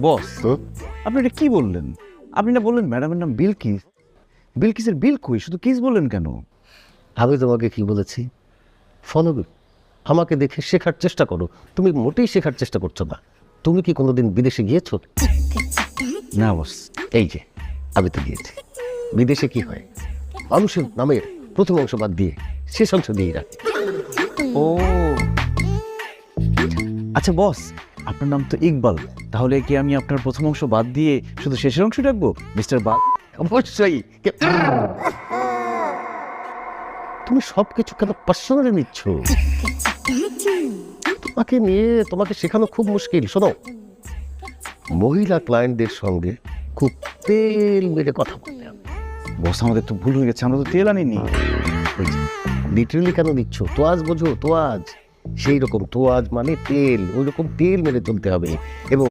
বস আপনি এটা কি বললেন? আপনি না বললেন ম্যাডামের নাম বিলকিস? বিলকিসের বিল কই, শুধু কিস বললেন কেন? আমি তোমাকে কি বলেছি? ফলো মি, আমাকে দেখে শেখার চেষ্টা করো। তুমি মোটেই শেখার চেষ্টা করছো না। তুমি কি কোনোদিন বিদেশে গিয়েছো? না বস। এই যে আমি তো গিয়েছি। বিদেশে কি হয়, মানুষের নামের প্রথম অংশ বাদ দিয়ে শেষ অংশ দিয়ে রাখে। ও আচ্ছা বস, আপনার নাম তো ইকবাল, তাহলে কি আমি আপনার প্রথম অংশ বাদ দিয়ে শুধু শেষের অংশ রাখবো, মিস্টার বাল? অবশ্যই। তুমি সবকিছু কেন পার্সোনালি নিচ্ছ? তোমাকে নিয়ে তোমাকে শেখানো খুব মুশকিল। শোনো, মহিলা ক্লায়েন্টদের সঙ্গে খুব তেল মেরে কথা বলতে হবে। বস আমাদের তো ভুল হয়ে গেছে, আমরা তো তেল আনিনি। লিটারেলি কেন নিচ্ছ? তোয়াজ বোঝো? তোয়াজ, সেই রকম তোয়াজ মানে তেল, ওই রকম তেল মেরে চলতে হবে। এবং